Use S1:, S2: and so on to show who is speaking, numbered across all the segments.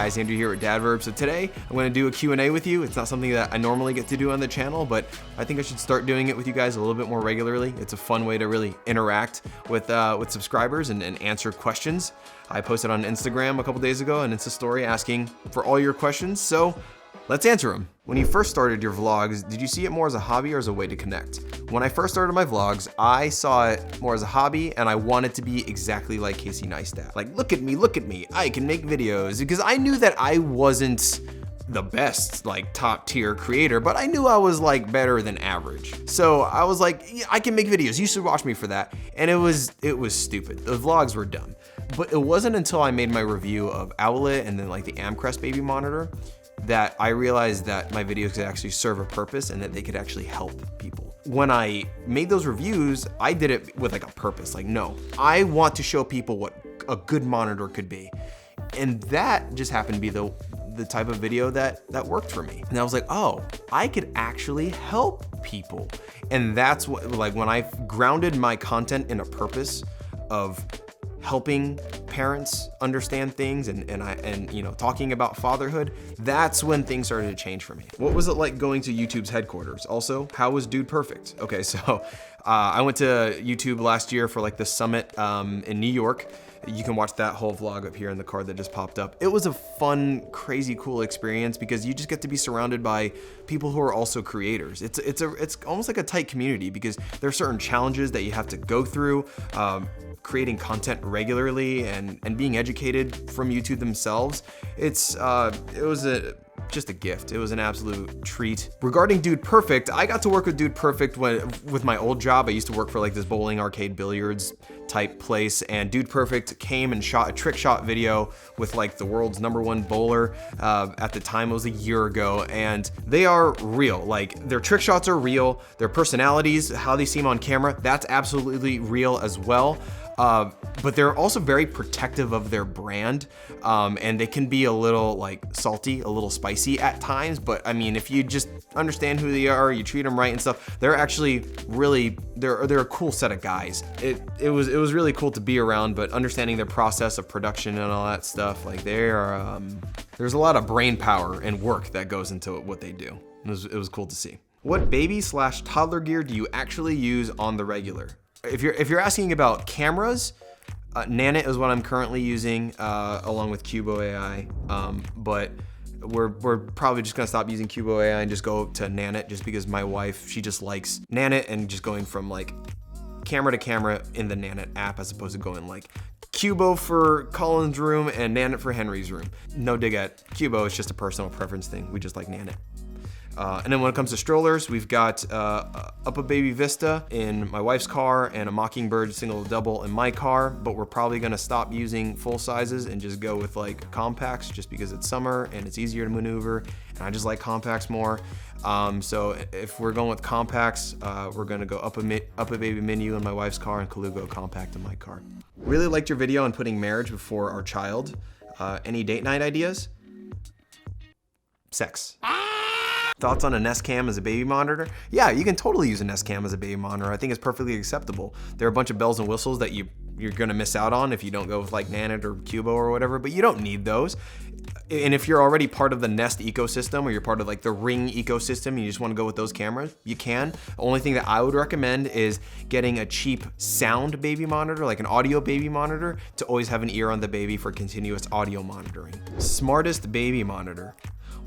S1: guys, Andrew here with Dad Verb. So today I'm going to do a Q&A with you. It's not something that I normally get to do on the channel, but I think I should start doing it with you guys a little bit more regularly. It's a fun way to really interact with subscribers and answer questions. I posted on Instagram a couple days ago an Insta story asking for all your questions, so let's answer them. When you first started your vlogs, did you see it more as a hobby or as a way to connect? When I first started my vlogs, I saw it more as a hobby and I wanted to be exactly like Casey Neistat. Like, look at me, I can make videos. Because I knew that I wasn't the best, like, top tier creator, but I knew I was like better than average. So I was like, yeah, I can make videos, you should watch me for that. And it was stupid. The vlogs were dumb. But it wasn't until I made my review of Owlet and then like the Amcrest baby monitor that I realized that my videos could actually serve a purpose and that they could actually help people. When I made those reviews, I did it with like a purpose. Like, no, I want to show people what a good monitor could be. And that just happened to be the type of video that worked for me. And I was like, oh, I could actually help people. And that's what, like, when I grounded my content in a purpose of helping parents understand things and you know, talking about fatherhood, that's when things started to change for me. What was it like going to YouTube's headquarters? Also, how was Dude Perfect? Okay, so I went to YouTube last year for like the summit in New York. You can watch that whole vlog up here in the card that just popped up. It was a fun, crazy, cool experience because you just get to be surrounded by people who are also creators. It's almost like a tight community because there are certain challenges that you have to go through. Creating content regularly and being educated from YouTube themselves. It was just a gift. It was an absolute treat. Regarding Dude Perfect, I got to work with Dude Perfect with my old job. I used to work for like this bowling arcade billiards type place, and Dude Perfect came and shot a trick shot video with like the world's #1 bowler. At the time, it was a year ago, and they are real. Like, their trick shots are real. Their personalities, how they seem on camera, that's absolutely real as well. But they're also very protective of their brand, and they can be a little like salty, a little spicy at times. But I mean, if you just understand who they are, you treat them right and stuff, they're actually really, they're a cool set of guys. It was really cool to be around, but understanding their process of production and all that stuff, like there's a lot of brain power and work that goes into what they do. It was cool to see. What baby/toddler gear do you actually use on the regular? If you're asking about cameras, Nanit is what I'm currently using, along with Cubo AI. But we're probably just gonna stop using Cubo AI and just go to Nanit, just because my wife, she just likes Nanit and just going from like camera to camera in the Nanit app as opposed to going like Cubo for Colin's room and Nanit for Henry's room. No dig at Cubo, it's just a personal preference thing. We just like Nanit. And then when it comes to strollers, we've got Up a Baby Vista in my wife's car and a Mockingbird single double in my car, but we're probably gonna stop using full sizes and just go with like compacts, just because it's summer and it's easier to maneuver, and I just like compacts more. So if we're going with compacts, we're gonna go Up a Baby Menu in my wife's car and Kalugo compact in my car. Really liked your video on putting marriage before our child. Any date night ideas? Sex. Thoughts on a Nest Cam as a baby monitor? Yeah, you can totally use a Nest Cam as a baby monitor. I think it's perfectly acceptable. There are a bunch of bells and whistles that you're gonna miss out on if you don't go with like Nanit or Cubo or whatever, but you don't need those. And if you're already part of the Nest ecosystem, or you're part of like the Ring ecosystem and you just wanna go with those cameras, you can. The only thing that I would recommend is getting a cheap sound baby monitor, like an audio baby monitor, to always have an ear on the baby for continuous audio monitoring. Smartest baby monitor.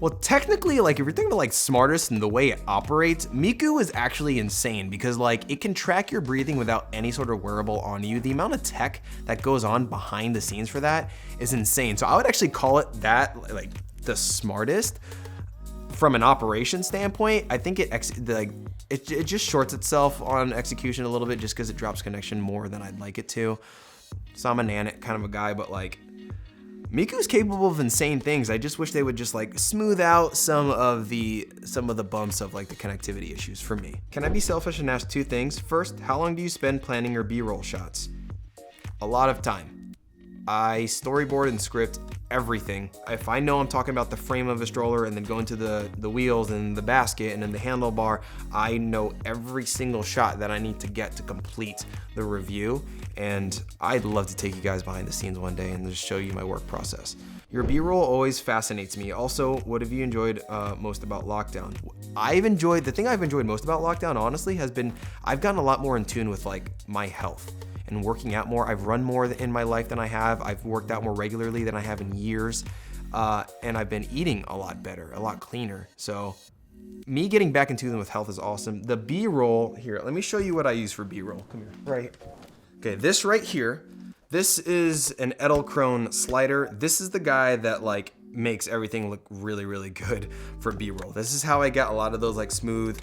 S1: Well, technically, like, if you're thinking about like smartest and the way it operates, Miku is actually insane because like it can track your breathing without any sort of wearable on you. The amount of tech that goes on behind the scenes for that is insane. So I would actually call it that, like, the smartest from an operation standpoint. I think it just shorts itself on execution a little bit just because it drops connection more than I'd like it to. So I'm a Nanit kind of a guy, but like, Miku's capable of insane things. I just wish they would just like smooth out some of the bumps of like the connectivity issues for me. Can I be selfish and ask two things? First, how long do you spend planning your B-roll shots? A lot of time. I storyboard and script everything. If I know I'm talking about the frame of a stroller and then going to the wheels and the basket and then the handlebar, I know every single shot that I need to get to complete the review. And I'd love to take you guys behind the scenes one day and just show you my work process. Your B-roll always fascinates me. Also, what have you enjoyed most about lockdown? The thing I've enjoyed most about lockdown, honestly, has been I've gotten a lot more in tune with like my health and working out more. I've run more in my life than I have. I've worked out more regularly than I have in years. And I've been eating a lot better, a lot cleaner. So me getting back in tune with health is awesome. The B-roll, here, let me show you what I use for B-roll. Come here, right. Okay, this right here, this is an Edelkrone slider. This is the guy that like makes everything look really, really good for B-roll. This is how I get a lot of those like smooth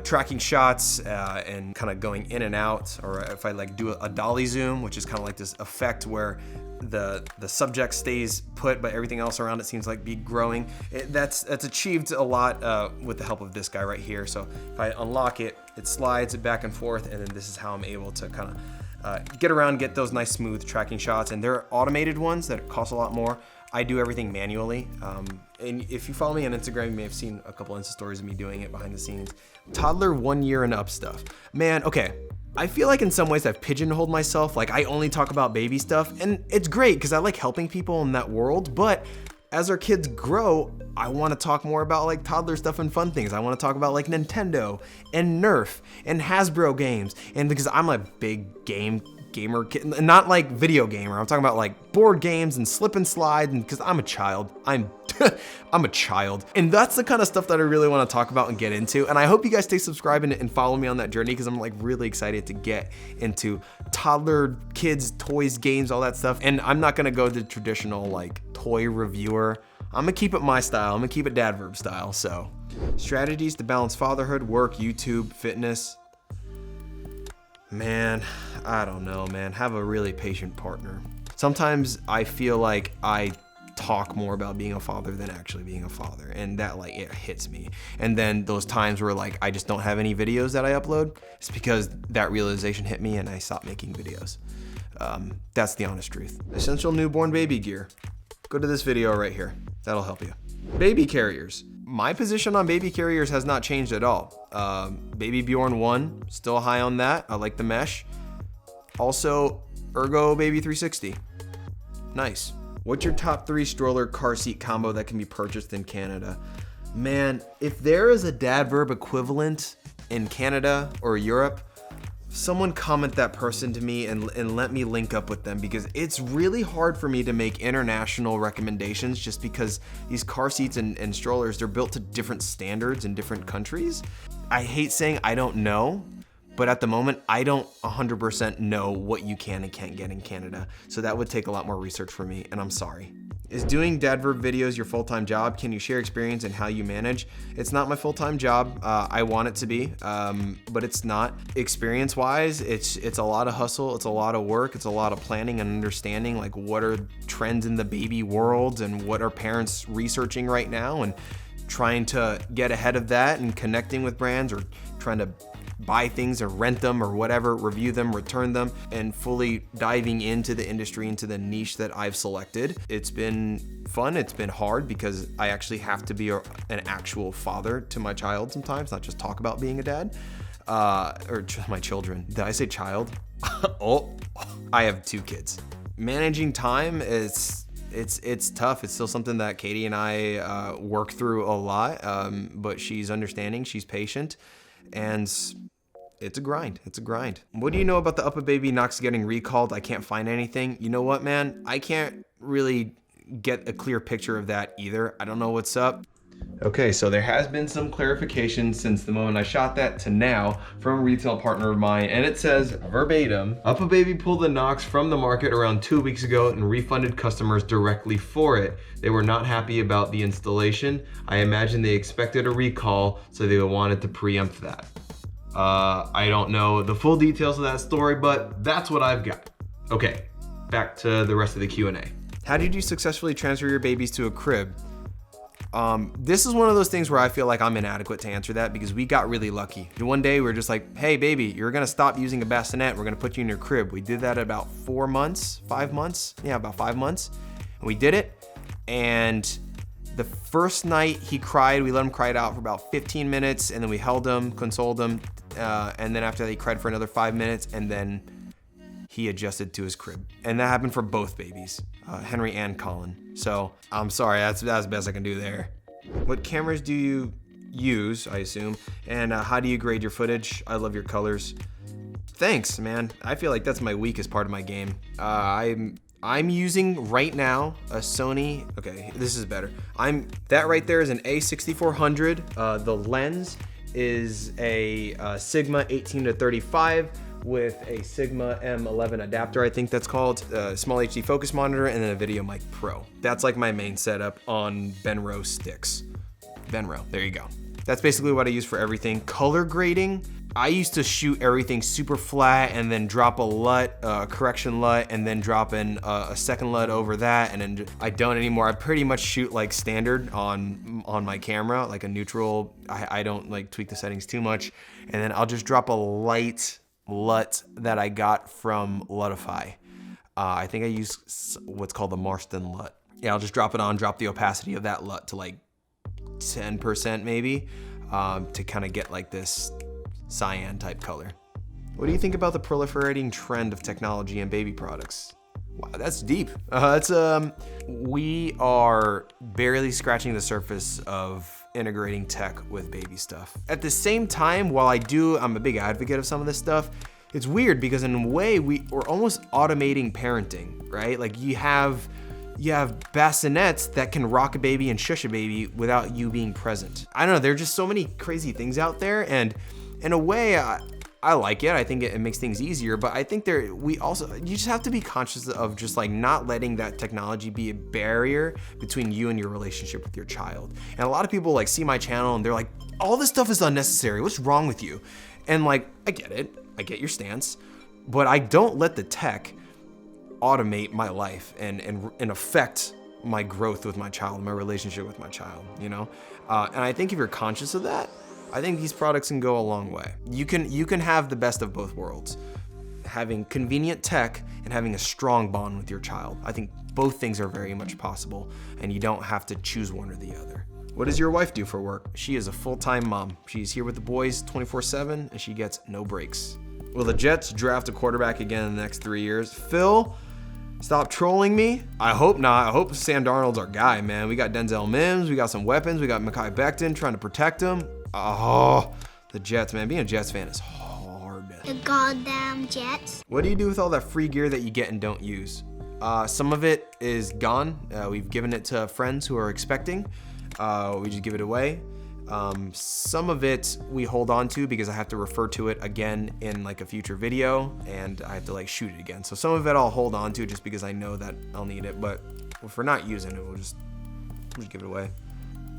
S1: tracking shots and kind of going in and out, or if I like do a dolly zoom, which is kind of like this effect where the subject stays put, but everything else around it seems like be growing. That's achieved a lot with the help of this guy right here. So if I unlock it, it slides it back and forth, and then this is how I'm able to kind of get around, get those nice smooth tracking shots. And they're automated ones that cost a lot more. I do everything manually. And if you follow me on Instagram, you may have seen a couple Insta stories of me doing it behind the scenes. Toddler 1 year and up stuff. Man, okay. I feel like in some ways I've pigeonholed myself. Like I only talk about baby stuff, and it's great because I like helping people in that world. But as our kids grow, I want to talk more about like toddler stuff and fun things. I want to talk about like Nintendo and Nerf and Hasbro games. And because I'm a big gamer kid, not like video gamer. I'm talking about like board games and slip and slide, and because I'm a child. I'm a child. And that's the kind of stuff that I really want to talk about and get into. And I hope you guys stay subscribed and follow me on that journey, because I'm like really excited to get into toddler, kids, toys, games, all that stuff. And I'm not gonna go the traditional like toy reviewer. I'm gonna keep it my style. I'm gonna keep it Dad Verb style. So, strategies to balance fatherhood, work, YouTube, fitness. Man, I don't know, man. Have a really patient partner. Sometimes I feel like I talk more about being a father than actually being a father, and that like it hits me. And then those times where like I just don't have any videos that I upload, it's because that realization hit me and I stopped making videos. That's the honest truth. Essential newborn baby gear. Go to this video right here. That'll help you. Baby carriers. My position on baby carriers has not changed at all. Baby Bjorn 1, still high on that. I like the mesh. Also, Ergo Baby 360. Nice. What's your top 3 stroller car seat combo that can be purchased in Canada? Man, if there is a Dad Verb equivalent in Canada or Europe, someone comment that person to me and let me link up with them, because it's really hard for me to make international recommendations just because these car seats and strollers, they're built to different standards in different countries. I hate saying I don't know, but at the moment, I don't 100% know what you can and can't get in Canada. So that would take a lot more research for me, and I'm sorry. Is doing Dad Verb videos your full-time job? Can you share experience and how you manage? It's not my full-time job. I want it to be, but it's not. Experience-wise, it's a lot of hustle, it's a lot of work, it's a lot of planning and understanding like what are trends in the baby world and what are parents researching right now, and trying to get ahead of that and connecting with brands, or trying to buy things or rent them or whatever, review them, return them, and fully diving into the industry, into the niche that I've selected. It's been fun, it's been hard, because I actually have to be an actual father to my child sometimes, not just talk about being a dad, or my children. Did I say child? Oh, I have 2 kids. Managing time it's tough. It's still something that Katie and I work through a lot, but she's understanding, she's patient, and it's a grind. It's a grind. What do you know about the UPPAbaby Knox getting recalled? I can't find anything. You know what, man? I can't really get a clear picture of that either. I don't know what's up. Okay, so there has been some clarification since the moment I shot that to now from a retail partner of mine, and it says verbatim, UPPAbaby pulled the Knox from the market around 2 weeks ago and refunded customers directly for it. They were not happy about the installation. I imagine they expected a recall, so they wanted to preempt that. I don't know the full details of that story, but that's what I've got. Okay, back to the rest of the Q&A. How did you successfully transfer your babies to a crib? This is one of those things where I feel like I'm inadequate to answer that, because we got really lucky. One day we were just like, hey baby, you're gonna stop using a bassinet. We're gonna put you in your crib. We did that about 4 months, 5 months. Yeah, about 5 months. And we did it, and the first night he cried, we let him cry it out for about 15 minutes, and then we held him, consoled him, and then after that he cried for another 5 minutes, and then he adjusted to his crib. And that happened for both babies, Henry and Colin. So I'm sorry, that's the best I can do there. What cameras do you use, I assume, and how do you grade your footage? I love your colors. Thanks, man. I feel like that's my weakest part of my game. I'm using right now a Sony. Okay, this is better. That right there is an A6400. The lens is a Sigma 18-35 with a Sigma M11 adapter, I think that's called, a small HD focus monitor, and then a Video Mic Pro. That's like my main setup on Benro sticks. Benro, there you go. That's basically what I use for everything. Color grading, I used to shoot everything super flat and then drop a LUT, a correction LUT, and then drop in a second LUT over that, and then I don't anymore. I pretty much shoot like standard on my camera, like a neutral. I don't like tweak the settings too much, and then I'll just drop a light LUT that I got from Lutify. I think I use what's called the Marston LUT. Yeah, I'll just drop it on, drop the opacity of that LUT to like 10% maybe, to kind of get like this cyan type color. What do you think about the proliferating trend of technology and baby products? Wow, that's deep. We are barely scratching the surface of integrating tech with baby stuff. At the same time, while I'm a big advocate of some of this stuff, it's weird because in a way we're almost automating parenting, right? Like you have bassinets that can rock a baby and shush a baby without you being present. I don't know, there are just so many crazy things out there, and in a way, I like it. I think it makes things easier, but I think you just have to be conscious of just like not letting that technology be a barrier between you and your relationship with your child. And a lot of people like see my channel and they're like, all this stuff is unnecessary. What's wrong with you? And like, I get it. I get your stance, but I don't let the tech automate my life and affect my growth with my child, my relationship with my child, you know? And I think if you're conscious of that, I think these products can go a long way. You can have the best of both worlds. Having convenient tech and having a strong bond with your child. I think both things are very much possible, and you don't have to choose one or the other. What does your wife do for work? She is a full-time mom. She's here with the boys 24/7, and she gets no breaks. Will the Jets draft a quarterback again in the next 3 years? Phil, stop trolling me. I hope not. I hope Sam Darnold's our guy, man. We got Denzel Mims. We got some weapons. We got Mekhi Becton trying to protect him. Oh, the Jets, man. Being a Jets fan is hard.
S2: The goddamn Jets.
S1: What do you do with all that free gear that you get and don't use? Some of it is gone. We've given it to friends who are expecting. We just give it away. Some of it we hold on to because I have to refer to it again in like a future video, and I have to like shoot it again. So some of it I'll hold on to just because I know that I'll need it, but if we're not using it, we'll just give it away.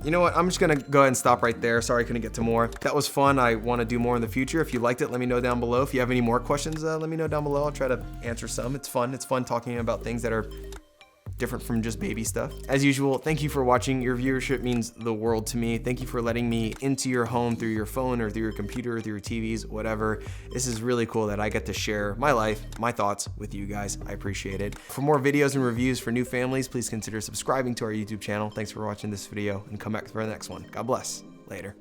S1: You know what, I'm just gonna go ahead and stop right there. Sorry I couldn't get to more. That was fun. I wanna do more in the future. If you liked it, let me know down below. If you have any more questions, let me know down below. I'll try to answer some. It's fun talking about things that are different from just baby stuff. As usual, thank you for watching. Your viewership means the world to me. Thank you for letting me into your home through your phone or through your computer, through your TVs, whatever. This is really cool that I get to share my life, my thoughts with you guys. I appreciate it. For more videos and reviews for new families, please consider subscribing to our YouTube channel. Thanks for watching this video, and come back for the next one. God bless. Later.